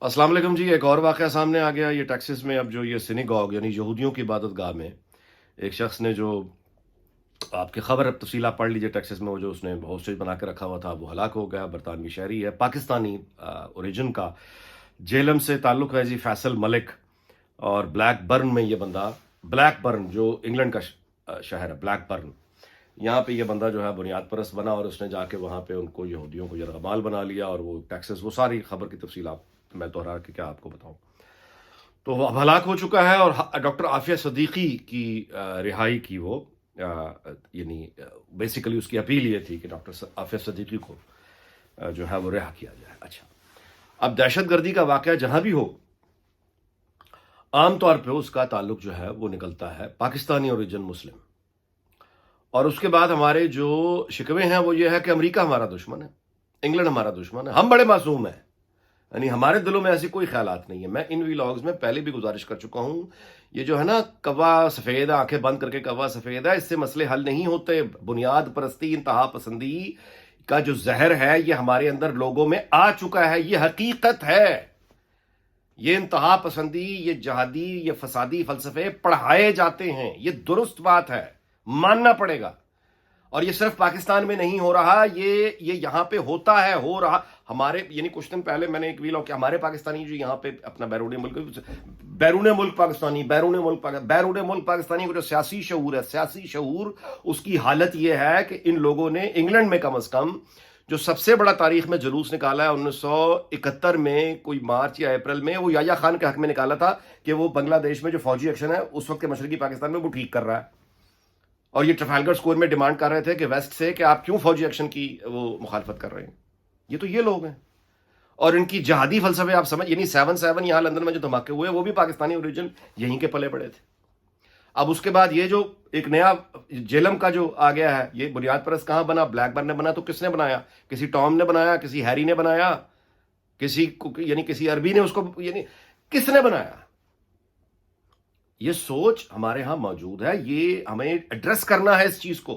अस्सलाम वालेकुम जी। एक और वाक़या सामने आ गया। ये टेक्सास में अब जो ये सिनेगॉग यानी यहूदियों की इबादत गाह में एक शख्स ने जो आपकी ख़बर अब तफ़सील आप पढ़ लीजिए। टेक्सास में वो जो उसने हॉस्टेज बना के रखा हुआ था वो हलाक हो गया। बरतानवी शहरी है, पाकिस्तानी ओरिजिन का, जेलम से ताल्लुक़ है जी फैसल मलिक। और ब्लैकबर्न में ये बंदा, ब्लैकबर्न जो इंग्लैंड का शहर है, ब्लैकबर्न, यहाँ पे ये बंदा जो है बुनियाद परस्त बना और उसने जाके वहाँ पे उनको यहूदियों को यरगमाल बना लिया। और वो टेक्सास, वो सारी खबर की तफसील आप मैं दोहरा के क्या आपको बताऊं। तो वो अब हलाक हो चुका है। और डॉक्टर आफिया सदीकी की रिहाई की वो यानी बेसिकली उसकी अपील ये थी कि डॉक्टर आफिया सदीकी को जो है वो रिहा किया जाए। अच्छा, अब दहशत गर्दी का वाक़या जहां भी हो, आमतौर पर उसका ताल्लुक जो है वो निकलता है पाकिस्तानी ओरिजिन मुस्लिम। और उसके बाद हमारे जो शिकवे हैं वो ये है कि अमेरिका हमारा दुश्मन है, इंग्लैंड हमारा दुश्मन है, हम बड़े मासूम हैं। यानी हमारे दिलों में ऐसी कोई ख्यालात नहीं है। मैं इन व्लॉग्स में पहले भी गुजारिश कर चुका हूं, ये जो है ना कौवा सफेद, आंखें बंद करके कौवा सफेद है, इससे मसले हल नहीं होते। बुनियाद परस्ती, इंतहा पसंदी का जो जहर है ये हमारे अंदर लोगों में आ चुका है। ये हकीकत है। ये इंतहा पसंदी, ये जहादी, ये फसादी फलसफे पढ़ाए जाते हैं। ये दुरुस्त बात है, मानना पड़ेगा। और ये सिर्फ पाकिस्तान में नहीं हो रहा, ये यहां पे होता है, हो रहा। हमारे यानी कुछ दिन पहले मैंने एक वीलॉग किया, हमारे पाकिस्तानी जो यहां पे अपना बैरून मुल्क पाकिस्तानी, बैरून मुल्क पाकिस्तानी को जो सियासी शऊर है, सियासी शऊर, उसकी हालत ये है कि इन लोगों ने इंग्लैंड में कम अज कम जो सबसे बड़ा तारीख में जुलूस निकाला है 1971 में, कोई मार्च या अप्रैल में, वो याया खान के हक में निकाला था कि वो बांग्लादेश में जो फौजी एक्शन है उस वक्त के मशरकी पाकिस्तान में वो ठीक कर रहा है। और ये ट्रफालगर स्कोर में डिमांड कर रहे थे कि वेस्ट से कि आप क्यों फौजी एक्शन की वो मुखालफत कर रहे हैं। ये तो ये लोग हैं। और इनकी जहादी फलसफे आप समझ, यानी 7/7 यहां लंदन में जो धमाके हुए वो भी पाकिस्तानी ओरिजिन यहीं के पले पड़े थे। अब उसके बाद ये जो एक नया जेलम का जो आ गया है, ये बुनियाद परस्त कहां बना? ब्लैकबर्न ने बना। तो किसने बनाया? किसी टॉम ने बनाया, किसी हैरी ने बनाया, किसी यानी किसी अरबी ने उसको, यानी किसने बनाया? ये सोच हमारे यहां मौजूद है। ये हमें एड्रेस करना है इस चीज को।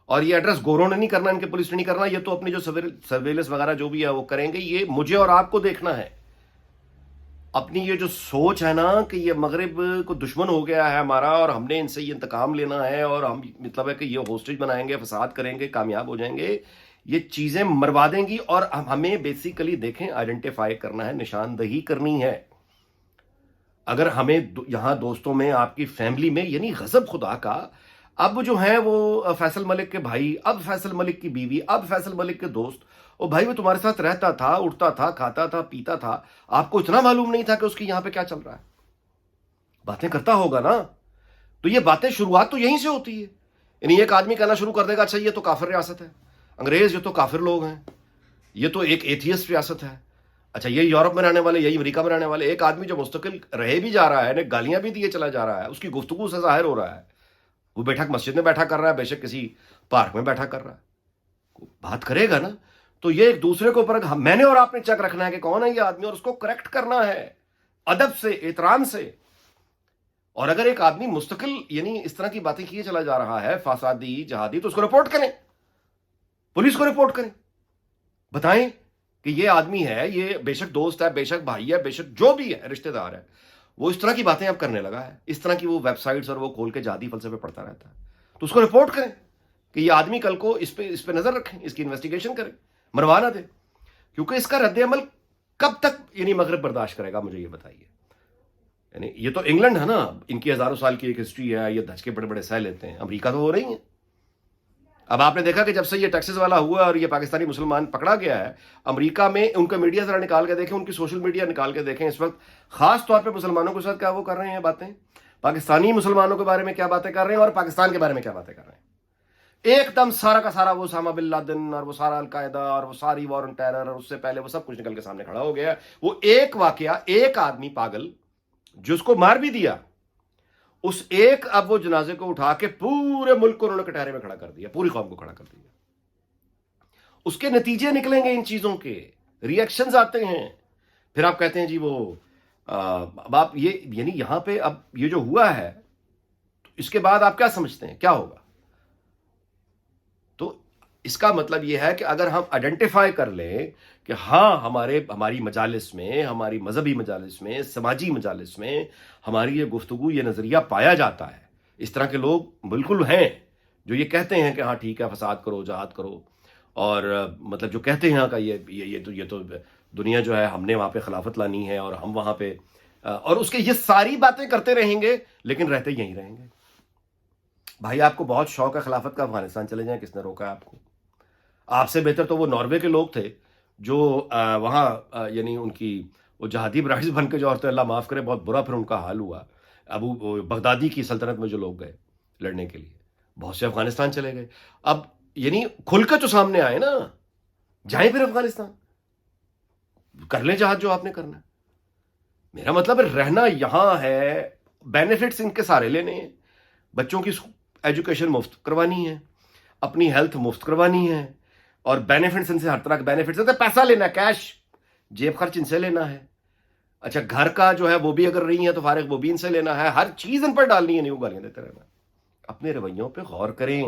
और ये एड्रेस गोरों ने नहीं करना, इनके पुलिस ने नहीं करना। ये तो अपनी जो सर्वेलेंस वगैरह जो भी है वो करेंगे। ये मुझे और आपको देखना है। अपनी ये जो सोच है ना कि ये मगरिब को दुश्मन हो गया है हमारा और हमने इनसे ये इंतकाम लेना है और हम मतलब है कि ये होस्टेज बनाएंगे, फसाद करेंगे, कामयाब हो जाएंगे, ये चीजें मरवा देंगी। और हमें बेसिकली देखें, आइडेंटिफाई करना है, निशानदही करनी है। अगर हमें यहां दोस्तों में, आपकी फैमिली में, यानी गजब खुदा का, अब जो है वो फैसल मलिक के भाई, अब फैसल मलिक की बीवी, अब फैसल मलिक के दोस्त, ओ भाई वो तुम्हारे साथ रहता था, उठता था, खाता था, पीता था, आपको इतना मालूम नहीं था कि उसकी यहां पे क्या चल रहा है? बातें करता होगा ना। तो ये बातें शुरुआत तो यहीं से होती है। यानी एक आदमी कहना शुरू कर देगा, अच्छा ये तो काफिर रियासत है, अंग्रेज ये तो काफिर लोग हैं, ये तो एक एथियस्ट रियासत है। अच्छा, ये यूरोप में रहने वाले, यही अमेरिका में रहने वाले। एक आदमी जो मुस्तकिल रहे भी जा रहा है, गालियां भी दिए चला जा रहा है, उसकी गुफ्तगू से जाहिर हो रहा है वो बैठक मस्जिद में बैठा कर रहा है, बेशक किसी पार्क में बैठा कर रहा है, बात करेगा ना। तो ये एक दूसरे के ऊपर मैंने और आपने चेक रखना है कि कौन है ये आदमी और उसको करेक्ट करना है अदब से, एहतराम से। और अगर एक आदमी मुस्तकिल यानी इस तरह की बातें किए चला जा रहा है, फासादी, जहादी, तो उसको रिपोर्ट करें, पुलिस को रिपोर्ट करें, बताएं कि ये आदमी है, ये बेशक दोस्त है, बेशक भाई है, बेशक जो भी है, रिश्तेदार है, वो इस तरह की बातें अब करने लगा है, इस तरह की वो वेबसाइट्स और वो खोल के जादी फलसफे पढ़ता रहता है। तो उसको रिपोर्ट करें कि ये आदमी कल को इस पे नजर रखें, इसकी इन्वेस्टिगेशन करें, मरवा ना दे। क्योंकि इसका रद्द-ए-अमल कब तक यानी मगरब बर्दाश्त करेगा, मुझे ये बताइए। यानी ये तो इंग्लैंड है ना, इनकी हजारों साल की एक हिस्ट्री है, ये धचके बड़े बड़े सह लेते हैं। अमेरिका तो हो रही है। अब आपने देखा कि जब से ये टेक्सास वाला हुआ और ये पाकिस्तानी मुसलमान पकड़ा गया है, अमेरिका में उनका मीडिया जरा निकाल के देखें, उनकी सोशल मीडिया निकाल के देखें, इस वक्त खास तौर पे मुसलमानों के साथ क्या वो कर रहे हैं बातें, पाकिस्तानी मुसलमानों के बारे में क्या बातें कर रहे हैं और पाकिस्तान के बारे में क्या बातें कर रहे हैं। एकदम सारा का सारा वो उसामा बिन लादेन और वो सारा अलकायदा और वो सारी वॉर ऑन टेरर और उससे पहले वो सब कुछ निकल के सामने खड़ा हो गया। वो एक वाकया, एक आदमी पागल जिसको मार भी दिया, उस एक, अब वो जनाजे को उठा के पूरे मुल्क को उन्होंने कटहरे में खड़ा कर दिया, पूरी कौम को खड़ा कर दिया। उसके नतीजे निकलेंगे, इन चीजों के रिएक्शंस आते हैं। फिर आप कहते हैं जी वो अब आप ये यानी यहां पे अब ये जो हुआ है, तो इसके बाद आप क्या समझते हैं क्या होगा? तो اس کا مطلب یہ ہے کہ اگر ہم آئیڈینٹیفائی کر لیں کہ ہاں ہماری مجالس میں، ہماری مذہبی مجالس میں، سماجی مجالس میں ہماری یہ گفتگو، یہ نظریہ پایا جاتا ہے، اس طرح کے لوگ بالکل ہیں جو یہ کہتے ہیں کہ ہاں ٹھیک ہے، فساد کرو، جہاد کرو، اور مطلب جو کہتے ہیں کہ یہ تو دنیا جو ہے ہم نے وہاں پہ خلافت لانی ہے اور ہم وہاں پہ اور اس کے یہ ساری باتیں کرتے رہیں گے لیکن رہتے یہیں رہیں گے. بھائی آپ کو بہت شوق ہے خلافت کا، افغانستان چلے جائیں، کس نے روکا ہے آپ کو؟ آپ سے بہتر تو وہ ناروے کے لوگ تھے جو وہاں یعنی ان کی وہ جہادی برائز بن کے جو عورتیں، اللہ معاف کرے، بہت برا پھر ان کا حال ہوا. ابو بغدادی کی سلطنت میں جو لوگ گئے لڑنے کے لیے، بہت سے افغانستان چلے گئے. اب یعنی کھل کے تو سامنے آئے نا، جائیں پھر افغانستان، کر لیں جہاد جو آپ نے کرنا ہے. میرا مطلب ہے رہنا یہاں ہے، بینیفٹس ان کے سارے لینے ہیں، بچوں کی ایجوکیشن مفت کروانی ہے، اپنی ہیلتھ مفت کروانی ہے، اور بینیفٹس ان سے ہر طرح کے بینیفٹس ہے. پیسہ لینا ہے، کیش، جیب خرچ ان سے لینا ہے. اچھا گھر کا جو ہے وہ بھی اگر نہیں ہے تو فارغ وہ بھی ان سے لینا ہے، ہر چیز ان پر ڈالنی ہے، نہیں وہ گالیاں دیتے رہنا. اپنے رویوں پہ غور کریں.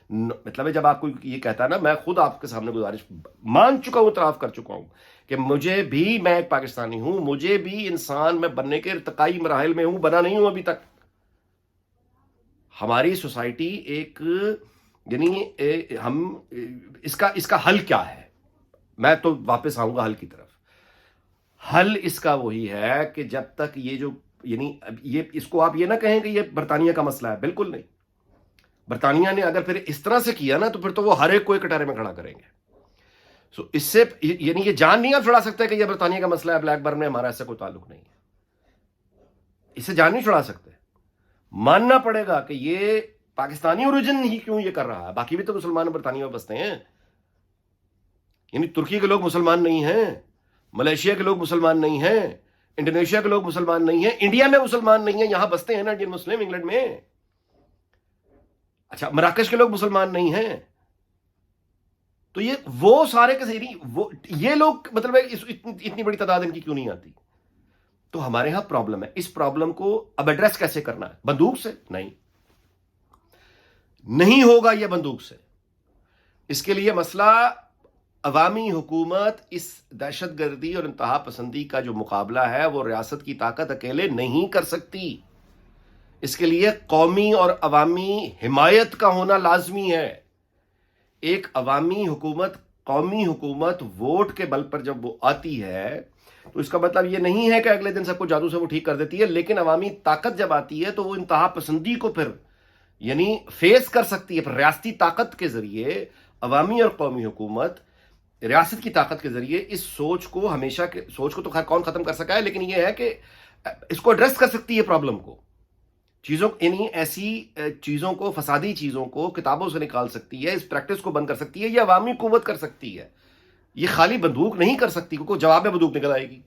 مطلب ہے جب آپ کو یہ کہتا ہے نا، میں خود آپ کے سامنے گزارش مان چکا ہوں، اعتراف کر چکا ہوں کہ مجھے بھی، میں ایک پاکستانی ہوں، مجھے بھی انسان میں بننے کے ارتقائی مراحل میں ہوں، بنا نہیں ہوں ابھی تک. ہماری سوسائٹی ایک یعنی ہم اس کا حل کیا ہے؟ میں تو واپس آؤں گا حل کی طرف. حل اس کا وہی ہے کہ جب تک یہ جو یعنی یہ اس کو آپ یہ نہ کہیں کہ یہ برطانیہ کا مسئلہ ہے، بالکل نہیں. برطانیہ نے اگر پھر اس طرح سے کیا نا تو پھر تو وہ ہر ایک کو ایک کٹارے میں کھڑا کریں گے. سو اس سے یعنی یہ جان نہیں آپ چھڑا سکتے کہ یہ برطانیہ کا مسئلہ ہے، بلیک برن میں ہمارا ایسا کوئی تعلق نہیں ہے. اس سے جان نہیں چھڑا سکتے. ماننا پڑے گا کہ یہ پاکستانی اوریجن ہی کیوں یہ کر رہا ہے. باقی بھی تو مسلمان برطانیہ میں بستے ہیں، یعنی ترکی کے لوگ مسلمان نہیں ہیں، ملیشیا کے لوگ مسلمان نہیں ہیں، انڈونیشیا کے لوگ مسلمان نہیں ہیں، انڈیا میں مسلمان نہیں ہیں، یہاں بستے ہیں نا انڈین مسلم انگلینڈ میں. اچھا مراکش کے لوگ مسلمان نہیں ہیں. تو یہ وہ سارے کے یہ لوگ مطلب اتنی بڑی تعداد ان کی کیوں نہیں آتی؟ تو ہمارے ہاں پرابلم ہے. اس پرابلم کو اب ایڈریس کیسے کرنا ہے؟ بندوق سے نہیں ہوگا یہ بندوق سے. اس کے لیے مسئلہ عوامی حکومت اس دہشت گردی اور انتہا پسندی کا جو مقابلہ ہے وہ ریاست کی طاقت اکیلے نہیں کر سکتی. اس کے لیے قومی اور عوامی حمایت کا ہونا لازمی ہے. ایک عوامی حکومت، قومی حکومت ووٹ کے بل پر جب وہ آتی ہے تو اس کا مطلب یہ نہیں ہے کہ اگلے دن سب کو جادو سے وہ ٹھیک کر دیتی ہے، لیکن عوامی طاقت جب آتی ہے تو وہ انتہا پسندی کو پھر یعنی فیس کر سکتی ہے. پھر ریاستی طاقت کے ذریعے عوامی اور قومی حکومت ریاست کی طاقت کے ذریعے اس سوچ کو ہمیشہ کے سوچ کو تو خیر کون ختم کر سکا ہے، لیکن یہ ہے کہ اس کو ایڈریس کر سکتی ہے پرابلم کو، چیزوں یعنی ایسی چیزوں کو، فسادی چیزوں کو کتابوں سے نکال سکتی ہے، اس پریکٹس کو بند کر سکتی ہے. یہ عوامی قوت کر سکتی ہے، یہ خالی بندوق نہیں کر سکتی، کیونکہ جواب میں بندوق نکل آئے گی.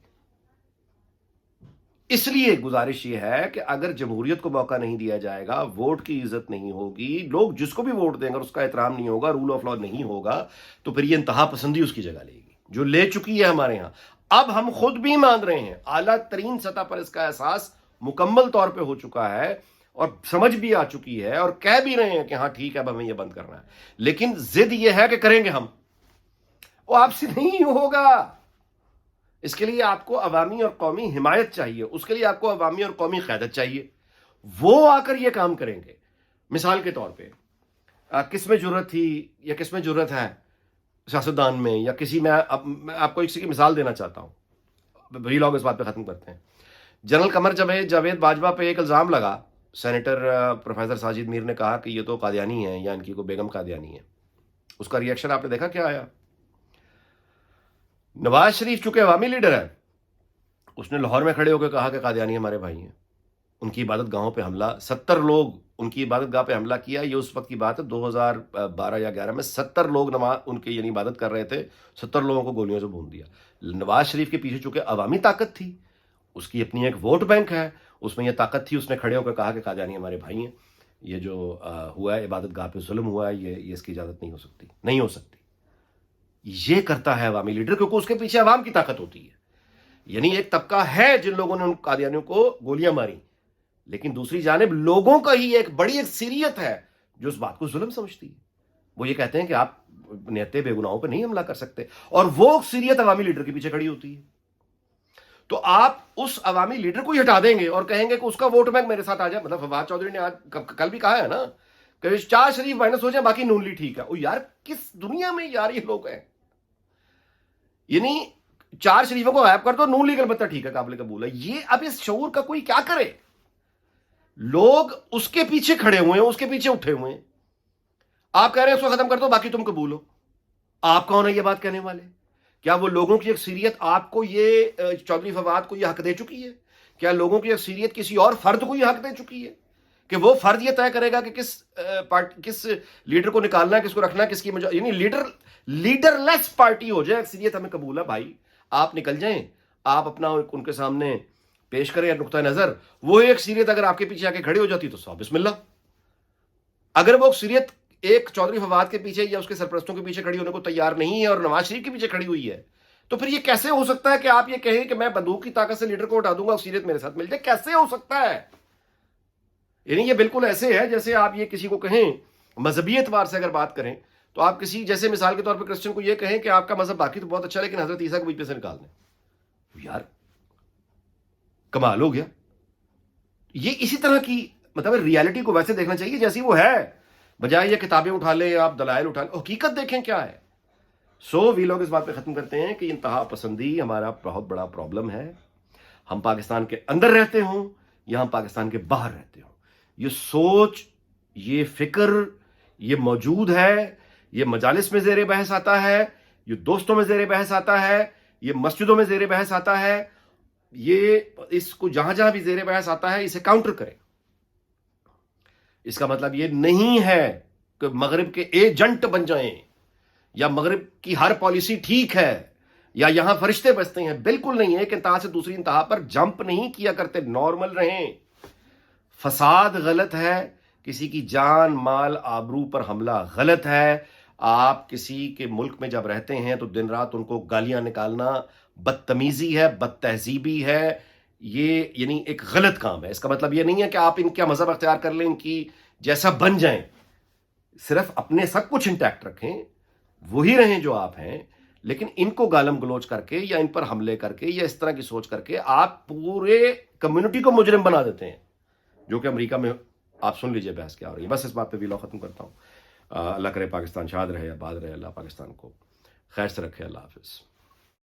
اس لیے گزارش یہ ہے کہ اگر جمہوریت کو موقع نہیں دیا جائے گا، ووٹ کی عزت نہیں ہوگی، لوگ جس کو بھی ووٹ دیں گے اس کا احترام نہیں ہوگا، رول آف لا نہیں ہوگا، تو پھر یہ انتہا پسندی اس کی جگہ لے گی جو لے چکی ہے ہمارے ہاں. اب ہم خود بھی مان رہے ہیں، اعلیٰ ترین سطح پر اس کا احساس مکمل طور پہ ہو چکا ہے اور سمجھ بھی آ چکی ہے، اور کہہ بھی رہے ہیں کہ ہاں ٹھیک ہے اب ہمیں یہ بند کرنا ہے. لیکن ضد یہ ہے کہ کریں گے ہم، وہ آپ سے نہیں ہوگا. اس کے لیے آپ کو عوامی اور قومی حمایت چاہیے، اس کے لیے آپ کو عوامی اور قومی قیادت چاہیے. وہ آ کر یہ کام کریں گے. مثال کے طور پہ کس میں جرت تھی یا کس میں جرت ہے سیاستدان میں یا کسی میں آپ کو ایک کی مثال دینا چاہتا ہوں، وہی لوگ اس بات پہ ختم کرتے ہیں. جنرل قمر جاوید باجوہ پہ ایک الزام لگا، سینیٹر پروفیسر ساجد میر نے کہا کہ یہ تو قادیانی ہے یا ان کی کوئی بیگم قادیانی ہے. اس کا ریئیکشن آپ نے دیکھا کیا آیا؟ نواز شریف چونکہ عوامی لیڈر ہے، اس نے لاہور میں کھڑے ہو کے کہا کہ قادیانی ہمارے بھائی ہیں. ان کی عبادت گاہوں پہ حملہ، 70 لوگ ان کی عبادت گاہ پہ حملہ کیا. یہ اس وقت کی بات ہے 2012 یا 11 میں 70 لوگ ان کے یعنی عبادت کر رہے تھے، 70 لوگوں کو گولیوں سے بھون دیا. نواز شریف کے پیچھے چونکہ عوامی طاقت تھی، اس کی اپنی ایک ووٹ بینک ہے، اس میں یہ طاقت تھی، اس نے کھڑے ہو کے کہا کہ قادیانی ہمارے بھائی ہیں، یہ جو ہوا ہے عبادت گاہ پہ ظلم ہوا ہے، یہ اس کی اجازت نہیں ہو سکتی. یہ کرتا ہے عوامی لیڈر، کیونکہ اس کے پیچھے عوام کی طاقت ہوتی ہے. یعنی ایک طبقہ ہے جن لوگوں نے ان قادیانیوں کو گولیاں ماری، لیکن دوسری جانب لوگوں کا ہی ایک بڑی اکثریت ہے جو اس بات کو ظلم سمجھتی ہے. وہ یہ کہتے ہیں کہ آپ निहत्ते बेगुनाहों पे नहीं हमला कर सकते, और वो सीरियत अवामी लीडर के पीछे खड़ी होती है। तो आप उस अवामी लीडर को ही हटा देंगे और कहेंगे कि उसका वोट बैंक मेरे साथ आ जाए। मतलब फवाद चौधरी ने आज कल भी कहा है ना कि 4 शरीफ माइनस हो जाए, बाकी नून लीग ठीक है। ओ यार, किस दुनिया में यार ये लोग हैं? यानी 4 शरीफों को गायब कर दो, नून लीग अलबत्ता ठीक है, काबिल कबूल है। ये अब इस शऊर का कोई क्या करे? लोग उसके पीछे खड़े हुए हैं, उसके पीछे उठे हुए हैं। आप कह रहे हैं उसको खत्म कर दो, बाकी तुम कबूल हो। आप कौन है ये बात कहने वाले? क्या वो लोगों की अक्सरियत आपको ये चौधरी फवाद को ये हक दे चुकी है? क्या लोगों की अक्सरियत किसी और फर्द को ये हक दे चुकी है कि वो फर्द ये तय करेगा कि किस लीडर को निकालना है, किसको रखना है, किसकी यानी लीडरलेस पार्टी हो जाए अक्सरियत? हमें कबूल है भाई, आप निकल जाएं, आप अपना उनके सामने पेश करें नुक्ता नजर। वो एक अक्सरियत अगर आपके पीछे आके खड़ी हो जाती तो सौ बिस्मिल्लाह। अगर वो अक्सरियत एक चौधरी फवाद के पीछे या उसके सरपरस्तों के पीछे खड़ी होने को तैयार नहीं है और नवाज शरीफ के पीछे खड़ी हुई है, तो फिर ये कैसे हो सकता है कि आप ये कहें कि मैं बंदूक की ताकत से लीडर को हटा दूंगा, अक्सरियत मेरे साथ मिल जाए? कैसे हो सकता है? यानी ये बिल्कुल ऐसे है जैसे आप ये किसी को कहें, मजहबी एतबार से अगर बात करें तो आप किसी, जैसे मिसाल के तौर पर क्रिश्चियन को ये कहें कि आपका मजहब बाकी तो बहुत अच्छा है लेकिन हजरत ईसा को बीच में से निकाल दें। यार कमाल हो गया। ये इसी तरह की मतलब रियलिटी को वैसे देखना चाहिए जैसी वो है, बजाय ये किताबें उठा लें, आप दलाइल उठा लें, हकीकत देखें क्या है। वी लोग इस बात पे खत्म करते हैं कि इंतहा पसंदी हमारा बहुत बड़ा प्रॉब्लम है। हम पाकिस्तान के अंदर रहते हों या हम पाकिस्तान के बाहर रहते हों, ये सोच, ये फिक्र, ये मौजूद है। ये मजालिस में ज़ेर बहस आता है, ये दोस्तों में ज़ेर बहस आता है, ये मस्जिदों में ज़ेर बहस आता है। ये इसको जहां जहां भी ज़ेर बहस आता है इसे काउंटर करें। इसका मतलब ये नहीं है कि मगरिब के एजेंट बन जाएं या मगरिब की हर पॉलिसी ठीक है या यहां फरिश्ते बसते हैं। बिल्कुल नहीं है। एक इंतहा से दूसरी इंतहा पर जंप नहीं किया करते, नॉर्मल रहें। फसाद गलत है, किसी की जान माल आबरू पर हमला गलत है। आप किसी के मुल्क में जब रहते हैं तो दिन रात उनको गालियां निकालना बदतमीजी है, बदतहजीबी है, ये यानी एक गलत काम है। इसका मतलब ये नहीं है कि आप इनका मजहब अख्तियार कर लें, इनकी जैसा बन जाएं। सिर्फ अपने सब कुछ इंटैक्ट रखें, वही रहें जो आप हैं, लेकिन इनको गालम गलोच करके या इन पर हमले करके या इस तरह की सोच करके आप पूरे कम्युनिटी को मुजरिम बना देते हैं, जो कि अमेरिका में आप सुन लीजिए बहस क्या हो रही है। बस इस बात पे वीडियो खत्म करता हूँ। अल्लाह करे पाकिस्तान शाद रहे, आबाद रहे। अल्लाह पाकिस्तान को खैर से रखे। अल्लाह हाफिज़।